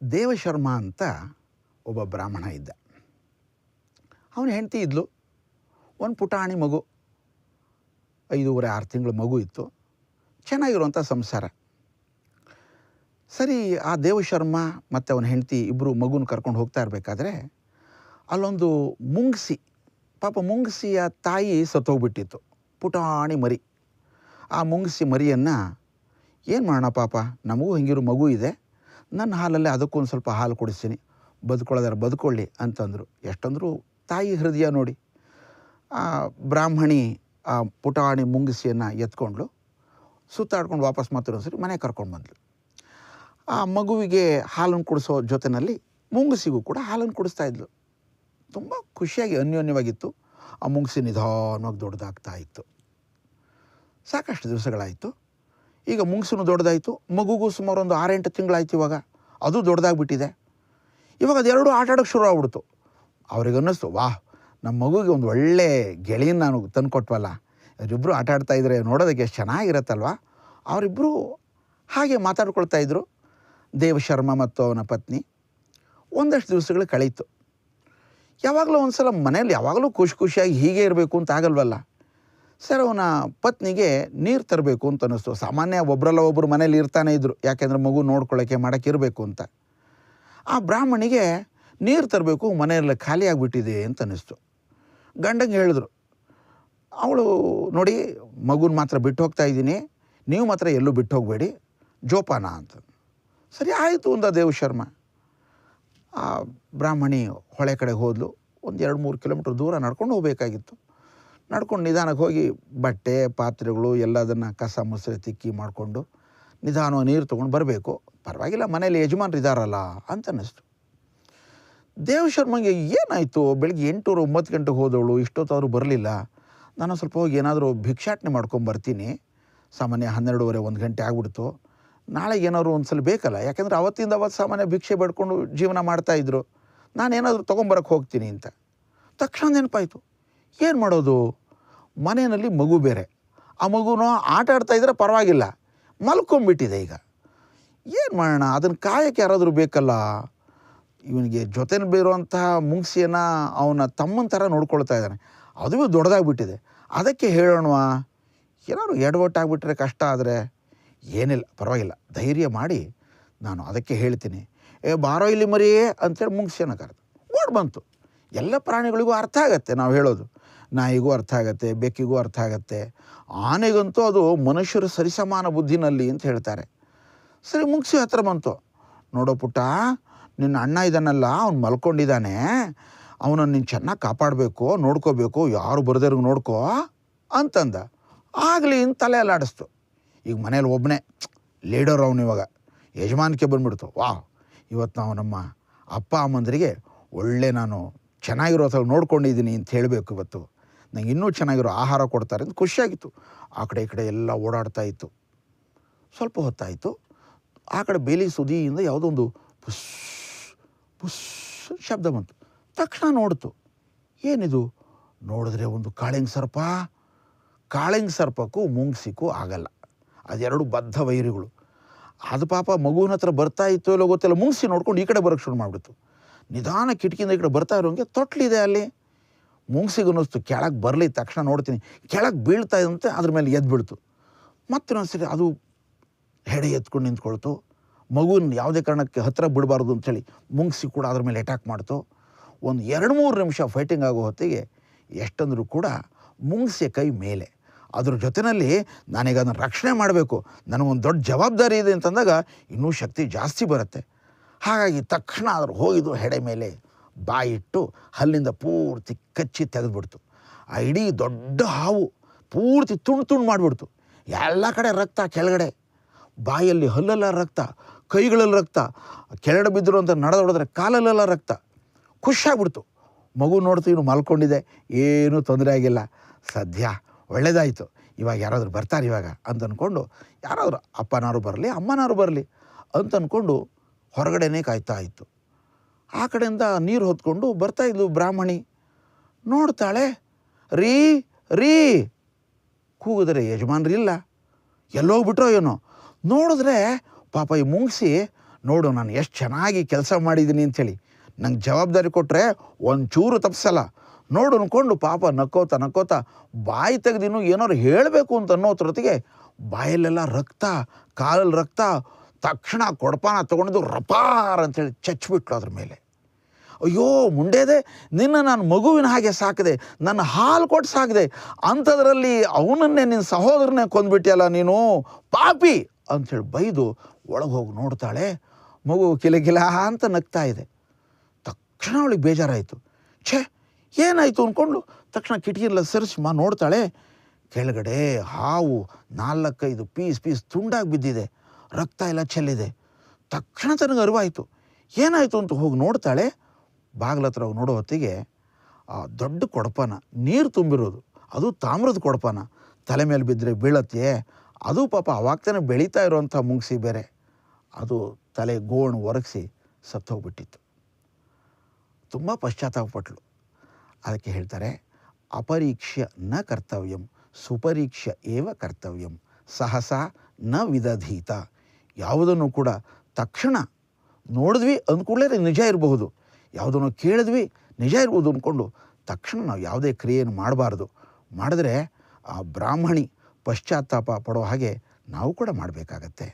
ದೇವಶರ್ಮ ಅಂತ ಒಬ್ಬ ಬ್ರಾಹ್ಮಣ ಇದ್ದ. ಅವನ ಹೆಂಡತಿ ಇದ್ಲು. ಒಂದು ಪುಟಾಣಿ ಮಗು, 5.5-6 ತಿಂಗಳ ಮಗು ಇತ್ತು. ಚೆನ್ನಾಗಿರುವಂಥ ಸಂಸಾರ. ಸರಿ, ಆ ದೇವಶರ್ಮ ಮತ್ತು ಅವನ ಹೆಂಡತಿ ಇಬ್ಬರು ಮಗುನ ಕರ್ಕೊಂಡು ಹೋಗ್ತಾ ಇರಬೇಕಾದ್ರೆ ಅಲ್ಲೊಂದು ಮುಂಗ್ಸಿ, ಪಾಪ ಮುಂಗ್ಸಿಯ ತಾಯಿ ಸತ್ತೋಗ್ಬಿಟ್ಟಿತ್ತು, ಪುಟಾಣಿ ಮರಿ. ಆ ಮುಂಗ್ಸಿ ಮರಿಯನ್ನು ಏನು ಮಾಡೋಣ ಪಾಪ, ನಮಗೂ ಹಿಂಗಿರೋ ಮಗು ಇದೆ, ನನ್ನ ಹಾಲಲ್ಲೇ ಅದಕ್ಕೊಂದು ಸ್ವಲ್ಪ ಹಾಲು ಕೊಡಿಸ್ತೀನಿ, ಬದುಕೊಳ್ಳೋದಾರ ಬದುಕೊಳ್ಳಿ ಅಂತಂದರು. ಎಷ್ಟಂದರೂ ತಾಯಿ ಹೃದಯ ನೋಡಿ. ಆ ಬ್ರಾಹ್ಮಣಿ ಆ ಪುಟಾಣಿ ಮುಂಗಿಸಿಯನ್ನು ಎತ್ಕೊಂಡ್ಳು, ಸುತ್ತಾಡ್ಕೊಂಡು ವಾಪಸ್ ಮಾತ್ರ ಸರಿ ಮನೆಗೆ ಕರ್ಕೊಂಡು ಬಂದ್ಳು. ಆ ಮಗುವಿಗೆ ಹಾಲನ್ನು ಕುಡಿಸೋ ಜೊತೆಯಲ್ಲಿ ಮುಂಗುಸಿಗೂ ಕೂಡ ಹಾಲನ್ನು ಕುಡಿಸ್ತಾ ಇದ್ಲು. ತುಂಬ ಖುಷಿಯಾಗಿ ಅನ್ಯೋನ್ಯವಾಗಿತ್ತು. ಆ ಮುಂಗುಸಿ ನಿಧಾನವಾಗಿ ದೊಡ್ಡದಾಗ್ತಾ ಇತ್ತು. ಸಾಕಷ್ಟು ದಿವಸಗಳಾಯಿತು. ಈಗ ಮುಂಗುಸಿನೂ ದೊಡ್ಡದಾಯಿತು, ಮಗುಗೂ ಸುಮಾರು ಒಂದು 6-8 ತಿಂಗಳಾಯ್ತು. ಇವಾಗ ಅದು ದೊಡ್ಡದಾಗ್ಬಿಟ್ಟಿದೆ. ಇವಾಗ ಅದೆರಡು ಆಟ ಆಡೋಕ್ಕೆ ಶುರು ಆಗ್ಬಿಡ್ತು. ಅವ್ರಿಗೆ ಅನ್ನಿಸ್ತು, ವಾಹ್, ನಮ್ಮ ಮಗುಗೆ ಒಂದು ಒಳ್ಳೆ ಗೆಳೆಯನ್ನ ನಾನು ತಂದು ಕೊಟ್ವಲ್ಲ, ಅವರಿಬ್ಬರು ಆಟ ಆಡ್ತಾಯಿದ್ರೆ ನೋಡೋದಕ್ಕೆ ಎಷ್ಟು ಚೆನ್ನಾಗಿರತ್ತಲ್ವ. ಅವರಿಬ್ಬರು ಹಾಗೆ ಮಾತಾಡ್ಕೊಳ್ತಾ ಇದ್ದರು, ದೇವಶರ್ಮ ಮತ್ತು ಅವನ ಪತ್ನಿ. ಒಂದಷ್ಟು ದಿವಸಗಳು ಕಳೀತು. ಯಾವಾಗಲೂ ಒಂದು ಸಲ ಮನೇಲಿ ಯಾವಾಗಲೂ ಖುಷಿಯಾಗಿ ಹೀಗೆ ಇರಬೇಕು ಅಂತ ಆಗಲ್ವಲ್ಲ. ಸರ್, ಅವನ ಪತ್ನಿಗೆ ನೀರು ತರಬೇಕು ಅಂತ ಅನ್ನಿಸ್ತು. ಸಾಮಾನ್ಯ ಒಬ್ಬರಲ್ಲ ಒಬ್ಬರು ಮನೇಲಿ ಇರ್ತಾನೆ ಇದ್ದರು, ಯಾಕೆಂದರೆ ಮಗು ನೋಡ್ಕೊಳ್ಳೋಕ್ಕೆ ಮಾಡೋಕ್ಕೆ ಇರಬೇಕು ಅಂತ. ಆ ಬ್ರಾಹ್ಮಣಿಗೆ ನೀರು ತರಬೇಕು, ಮನೆಯೆಲ್ಲ ಖಾಲಿ ಆಗಿಬಿಟ್ಟಿದೆ ಅಂತ ಅನ್ನಿಸ್ತು. ಗಂಡಂಗೆ ಹೇಳಿದ್ರು, ಅವಳು ನೋಡಿ ಮಗುನ ಮಾತ್ರ ಬಿಟ್ಟು ಹೋಗ್ತಾ ಇದ್ದೀನಿ, ನೀವು ಮಾತ್ರ ಎಲ್ಲೂ ಬಿಟ್ಟು ಹೋಗಬೇಡಿ, ಜೋಪಾನ ಅಂತ. ಸರಿ ಆಯಿತು ಅಂದ ದೇವಶರ್ಮ. ಆ ಬ್ರಾಹ್ಮಣಿ ಹೊಳೆ ಕಡೆ ಹೋದ್ಲು. ಒಂದು 2-3 ಕಿಲೋಮೀಟ್ರ್ ದೂರ ನಡ್ಕೊಂಡು ಹೋಗಬೇಕಾಗಿತ್ತು. ನಡ್ಕೊಂಡು ನಿಧಾನಕ್ಕೆ ಹೋಗಿ ಬಟ್ಟೆ ಪಾತ್ರೆಗಳು ಎಲ್ಲದನ್ನು ಕಸ ಮುಸ್ರೆ ತಿಕ್ಕಿ ಮಾಡಿಕೊಂಡು ನಿಧಾನವಾಗಿ ನೀರು ತೊಗೊಂಡು ಬರಬೇಕು. ಪರವಾಗಿಲ್ಲ, ಮನೇಲಿ ಯಜಮಾನ್ರು ಇದ್ದಾರಲ್ಲ ಅಂತ ಅನ್ನಿಸ್ತು. ದೇವಶರ್ಮಗೆ ಏನಾಯಿತು, ಬೆಳಗ್ಗೆ 8-9 ಗಂಟೆಗೆ ಹೋದವಳು ಇಷ್ಟೊತ್ತಾದರೂ ಬರಲಿಲ್ಲ. ನಾನು ಸ್ವಲ್ಪ ಹೋಗಿ ಏನಾದರೂ ಭಿಕ್ಷಾಟನೆ ಮಾಡ್ಕೊಂಬರ್ತೀನಿ. ಸಾಮಾನ್ಯ 12:30-1 ಗಂಟೆ ಆಗ್ಬಿಡ್ತು. ನಾಳೆಗೆ ಏನಾದ್ರು ಒಂದು ಸಲ ಬೇಕಲ್ಲ, ಯಾಕೆಂದರೆ ಅವತ್ತಿಂದ ಅವತ್ತು ಸಾಮಾನ್ಯ ಭಿಕ್ಷೆ ಬೇಡ್ಕೊಂಡು ಜೀವನ ಮಾಡ್ತಾಯಿದ್ರು. ನಾನೇನಾದರೂ ತೊಗೊಂಬರಕ್ಕೆ ಹೋಗ್ತೀನಿ ಅಂತ ತಕ್ಷಣ ನೆನಪಾಯಿತು. ಏನು ಮಾಡೋದು, ಮನೆಯಲ್ಲಿ ಮಗು ಬೇರೆ. ಆ ಮಗುನೂ ಆಟ ಆಡ್ತಾಯಿದ್ರೆ ಪರವಾಗಿಲ್ಲ, ಮಲ್ಕೊಂಬಿಟ್ಟಿದೆ. ಈಗ ಏನು ಮಾಡೋಣ, ಅದನ್ನು ಕಾಯಕ್ಕೆ ಯಾರಾದರೂ ಬೇಕಲ್ಲ. ಇವನಿಗೆ ಜೊತೆಲಿ ಬೇರುವಂತಹ ಮುಂಗ್ಸಿಯನ್ನು ಅವನ ತಮ್ಮನ ಥರ ನೋಡ್ಕೊಳ್ತಾ ಇದ್ದಾನೆ, ಅದು ದೊಡ್ಡದಾಗ್ಬಿಟ್ಟಿದೆ. ಅದಕ್ಕೆ ಹೇಳೋಣವಾ, ಏನಾದ್ರು ಎಡವಟ್ಟಾಗ್ಬಿಟ್ರೆ ಕಷ್ಟ ಆದರೆ ಏನಿಲ್ಲ, ಪರವಾಗಿಲ್ಲ, ಧೈರ್ಯ ಮಾಡಿ ನಾನು ಅದಕ್ಕೆ ಹೇಳ್ತೀನಿ, ಬಾರೋ ಇಲ್ಲಿ ಮರಿಯೇ ಅಂತೇಳಿ ಮುಂಗ್ಸಿಯನ್ನು ಕರೆದು ಓಡ್ ಬಂತು. ಎಲ್ಲ ಪ್ರಾಣಿಗಳಿಗೂ ಅರ್ಥ ಆಗತ್ತೆ ನಾವು ಹೇಳೋದು. ನಾಯಿಗೂ ಅರ್ಥ ಆಗತ್ತೆ, ಬೆಕ್ಕಿಗೂ ಅರ್ಥ ಆಗತ್ತೆ, ಆನೆಗಂತೂ ಅದು ಮನುಷ್ಯರ ಸರಿಸಮಾನ ಬುದ್ಧಿನಲ್ಲಿ ಅಂತ ಹೇಳ್ತಾರೆ. ಸರಿ, ಮುಂಗ್ಸಿ ಹತ್ರ ಬಂತು. ನೋಡೋ ಪುಟ್ಟ, ನಿನ್ನ ಅಣ್ಣ ಇದ್ದಾನಲ್ಲ, ಅವ್ನು ಮಲ್ಕೊಂಡಿದ್ದಾನೆ, ಅವನನ್ನು ನೀನು ಚೆನ್ನಾಗಿ ಕಾಪಾಡಬೇಕು, ನೋಡ್ಕೋಬೇಕು, ಯಾರು ಬರದೇರ್ಗೆ ನೋಡ್ಕೋ ಅಂತಂದ. ಆಗಲಿ ಅಂತ ತಲೆ ಅಲ್ಲಾಡಿಸ್ತು. ಈಗ ಮನೇಲಿ ಒಬ್ಬನೇ ಲೀಡರ್ ಅವನು. ಇವಾಗ ಯಜಮಾನಿಕೆ ಬಂದುಬಿಡ್ತು. ವಾಹ್, ಇವತ್ತು ನಾವು ನಮ್ಮ ಅಪ್ಪ ಅಮ್ಮಂದರಿಗೆ ಒಳ್ಳೆ ನಾನು ಚೆನ್ನಾಗಿರೋ ಥರ ನೋಡ್ಕೊಂಡಿದ್ದೀನಿ ಅಂತ ಹೇಳಬೇಕು, ಇವತ್ತು ನಂಗೆ ಇನ್ನೂ ಚೆನ್ನಾಗಿರೋ ಆಹಾರ ಕೊಡ್ತಾರೆ ಅಂತ ಖುಷಿಯಾಗಿತ್ತು. ಆ ಕಡೆ ಈ ಕಡೆ ಎಲ್ಲ ಓಡಾಡ್ತಾ ಇತ್ತು. ಸ್ವಲ್ಪ ಹೊತ್ತಾಯಿತು, ಆ ಕಡೆ ಬೇಲಿ ಸುದಿಯಿಂದ ಯಾವುದೋ ಒಂದು ಪುಸ್ ಪುಸ್ ಶಬ್ದ ಬಂತು. ತಕ್ಷಣ ನೋಡ್ತು, ಏನಿದು, ನೋಡಿದ್ರೆ ಒಂದು ಕಾಳಿಂಗ್ ಸರ್ಪ. ಕಾಳಿಂಗ್ ಸರ್ಪಕ್ಕೂ ಮುಂಗ್ಸಿಕ್ಕೂ ಆಗಲ್ಲ, ಅದೆರಡು ಬದ್ಧ ವೈರಿಗಳು. ಅದು ಪಾಪ ಮಗುವಿನ ಹತ್ರ ಬರ್ತಾ ಇತ್ತು ಎಲ್ಲೋ ಗೊತ್ತಿಲ್ಲ, ಮುಂಗ್ಸಿ ನೋಡ್ಕೊಂಡು ಈ ಕಡೆ ಬರೋಕ್ಕೆ ಶುರು ಮಾಡಿಬಿಡ್ತು. ನಿಧಾನ ಕಿಟಕಿಯಿಂದ ಈ ಕಡೆ ಬರ್ತಾ ಇರೋಂಗೆ ತೊಟ್ಲಿದೆ ಅಲ್ಲಿ. ಮುಂಗ್ಸಿಗೆ ಅನ್ನಿಸ್ತು ಕೆಳಗೆ ಬರಲಿ, ತಕ್ಷಣ ನೋಡ್ತೀನಿ, ಕೆಳಗೆ ಬೀಳ್ತಾ ಇದ್ದಂತೆ ಅದ್ರ ಮೇಲೆ ಎದ್ಬಿಡ್ತು. ಮತ್ತೊಂದ್ಸರಿ ಅದು ಹೆಡೆ ಎತ್ಕೊಂಡು ನಿಂತ್ಕೊಳ್ತು. ಮಗುವಿನ ಯಾವುದೇ ಕಾರಣಕ್ಕೆ ಹತ್ತಿರ ಬಿಡಬಾರ್ದು ಅಂಥೇಳಿ ಮುಂಗ್ಸಿ ಕೂಡ ಅದ್ರ ಮೇಲೆ ಅಟ್ಯಾಕ್ ಮಾಡ್ತು. ಒಂದು 2-3 ನಿಮಿಷ ಫೈಟಿಂಗ್ ಆಗೋ ಹೊತ್ತಿಗೆ ಎಷ್ಟಂದ್ರೂ ಕೂಡ ಮುಂಗ್ಸಿಯ ಕೈ ಮೇಲೆ. ಅದ್ರ ಜೊತೆಯಲ್ಲಿ ನಾನೀಗ ಅದನ್ನು ರಕ್ಷಣೆ ಮಾಡಬೇಕು, ನನಗೊಂದು ದೊಡ್ಡ ಜವಾಬ್ದಾರಿ ಇದೆ ಅಂತಂದಾಗ ಇನ್ನೂ ಶಕ್ತಿ ಜಾಸ್ತಿ ಬರುತ್ತೆ. ಹಾಗಾಗಿ ತಕ್ಷಣ ಅದ್ರ ಹೋಗಿದ್ದು ಹೆಡೆ ಮೇಲೆ ಬಾಯಿಟ್ಟು ಹಲ್ಲಿಂದ ಪೂರ್ತಿ ಕಚ್ಚಿ ತೆಗೆದುಬಿಡ್ತು. ಆ ಇಡೀ ದೊಡ್ಡ ಹಾವು ಪೂರ್ತಿ ತುಂಡು ಮಾಡಿಬಿಡ್ತು. ಎಲ್ಲ ಕಡೆ ರಕ್ತ, ಕೆಳಗಡೆ ಬಾಯಲ್ಲಿ ಹಲ್ಲೆಲ್ಲ ರಕ್ತ, ಕೈಗಳಲ್ಲಿ ರಕ್ತ, ಕೆಳಗಡೆ ಬಿದ್ದರು ಅಂತ ನಡೆದೊಡಿದ್ರೆ ಕಾಲಲ್ಲೆಲ್ಲ ರಕ್ತ. ಖುಷಿಯಾಗ್ಬಿಡ್ತು. ಮಗು ನೋಡ್ತು, ಇನ್ನು ಮಲ್ಕೊಂಡಿದೆ, ಏನೂ ತೊಂದರೆ ಆಗಿಲ್ಲ, ಸದ್ಯ ಒಳ್ಳೆಯದಾಯಿತು, ಇವಾಗ ಯಾರಾದರೂ ಬರ್ತಾರೆ ಇವಾಗ ಅಂತ ಅಂದ್ಕೊಂಡು, ಯಾರಾದರೂ ಅಪ್ಪನಾರು ಬರಲಿ ಅಮ್ಮನಾರು ಬರಲಿ ಅಂತ ಅಂದ್ಕೊಂಡು ಹೊರಗಡೆನೇ ಕಾಯ್ತಾ ಇತ್ತು. ಆ ಕಡೆಯಿಂದ ನೀರು ಹೊತ್ಕೊಂಡು ಬರ್ತಾಯಿದ್ಲು ಬ್ರಾಹ್ಮಣಿ. ನೋಡ್ತಾಳೆ, ರೀ ರೀ ಕೂಗಿದ್ರೆ ಯಜಮಾನ್ರಿಲ್ಲ, ಎಲ್ಲೋಗ್ಬಿಟ್ರೋ ಏನೋ. ನೋಡಿದ್ರೆ ಪಾಪ ಈ ಮುಂಗ್ಸಿ ನೋಡು ನಾನು ಎಷ್ಟು ಚೆನ್ನಾಗಿ ಕೆಲಸ ಮಾಡಿದ್ದೀನಿ ಅಂಥೇಳಿ ನಂಗೆ ಜವಾಬ್ದಾರಿ ಕೊಟ್ಟರೆ ಒಂಚೂರು ತಪ್ಪಿಸಲ್ಲ ನೋಡು ಅಂದ್ಕೊಂಡು ಪಾಪ ನಕ್ಕೋತ ಬಾಯಿ ತೆಗೆದಿನ್ನು ಏನಾದ್ರು ಹೇಳಬೇಕು ಅಂತ ಅನ್ನೋತ್ರೊತ್ತಿಗೆ ಬಾಯಲ್ಲೆಲ್ಲ ರಕ್ತ, ಕಾಲಲ್ಲಿ ರಕ್ತ. ತಕ್ಷಣ ಕೊಡಪಾನ ತೊಗೊಂಡು ರಪಾರ್ ಅಂಥೇಳಿ ಚಚ್ಬಿಟ್ಲು ಅದ್ರ ಮೇಲೆ. ಅಯ್ಯೋ ಮುಂಡೇದೆ, ನಿನ್ನ ನಾನು ಮಗುವಿನ ಹಾಗೆ ಸಾಕಿದೆ, ನನ್ನ ಹಾಲು ಕೊಟ್ಟು ಸಾಕಿದೆ, ಅಂಥದ್ರಲ್ಲಿ ಅವನನ್ನೇ ನಿನ್ನ ಸಹೋದರನೇ ಕೊಂದ್ಬಿಟ್ಟಿಯಲ್ಲ ನೀನು ಪಾಪಿ ಅಂಥೇಳಿ ಬೈದು ಒಳಗೆ ಹೋಗಿ ನೋಡ್ತಾಳೆ. ಮಗು ಕಿಲ ಅಂತ ನಗ್ತಾ ಇದೆ. ತಕ್ಷಣ ಅವಳಿಗೆ ಬೇಜಾರಾಯಿತು. ಛೇ ಏನಾಯಿತು ಅಂದ್ಕೊಂಡು ತಕ್ಷಣ ಕಿಟಕಿಯೆಲ್ಲ ಸರಿಸಿ ನೋಡ್ತಾಳೆ. ಕೆಳಗಡೆ ಹಾವು 4-5 ಪೀಸ್ ತುಂಡಾಗಿ ಬಿದ್ದಿದೆ, ರಕ್ತ ಎಲ್ಲ ಚೆಲ್ಲಿದೆ. ತಕ್ಷಣ ತನಗೆ ಅರಿವಾಯಿತು. ಏನಾಯಿತು ಅಂತ ಹೋಗಿ ನೋಡ್ತಾಳೆ. ಬಾಗಿಲ ಹತ್ರ ಹೋಗಿ ನೋಡೋ ಹೊತ್ತಿಗೆ ಆ ದೊಡ್ಡ ಕೊಡಪಾನ, ನೀರು ತುಂಬಿರೋದು, ಅದು ತಾಮ್ರದ ಕೊಡಪಾನ, ತಲೆ ಮೇಲೆ ಬಿದ್ದರೆ ಬೀಳತ್ತೆ. ಅದು ಪಾಪ ಅವಾಗ್ತಾನೆ ಬೆಳೀತಾ ಇರೋವಂಥ ಮುಂಗ್ಸಿ ಬೇರೆ, ಅದು ತಲೆ ಗೋಣು ಒರಗಿಸಿ ಸತ್ತೋಗ್ಬಿಟ್ಟಿತ್ತು. ತುಂಬ ಪಶ್ಚಾತ್ತಾಪಪಟ್ಲು. ಅದಕ್ಕೆ ಹೇಳ್ತಾರೆ, ಅಪರೀಕ್ಷ್ಯ ನ ಕರ್ತವ್ಯಂ ಸುಪರೀಕ್ಷ್ಯ ಏವ ಕರ್ತವ್ಯಂ ಸಹಸಾ ನ ವಿದಧೀತ. ಯಾವುದನ್ನು ಕೂಡ ತಕ್ಷಣ ನೋಡಿದ್ವಿ ಅಂದ್ಕೂಡಲೇ ನಿಜ ಇರಬಹುದು, ಯಾವುದನ್ನು ಕೇಳಿದ್ವಿ ನಿಜ ಇರ್ಬೋದು ಅಂದ್ಕೊಂಡು ತಕ್ಷಣ ನಾವು ಯಾವುದೇ ಕ್ರಿಯೆಯನ್ನು ಮಾಡಬಾರ್ದು. ಮಾಡಿದ್ರೆ ಆ ಬ್ರಾಹ್ಮಣಿ ಪಶ್ಚಾತ್ತಾಪ ಪಡೋ ಹಾಗೆ ನಾವು ಕೂಡ ಮಾಡಬೇಕಾಗತ್ತೆ.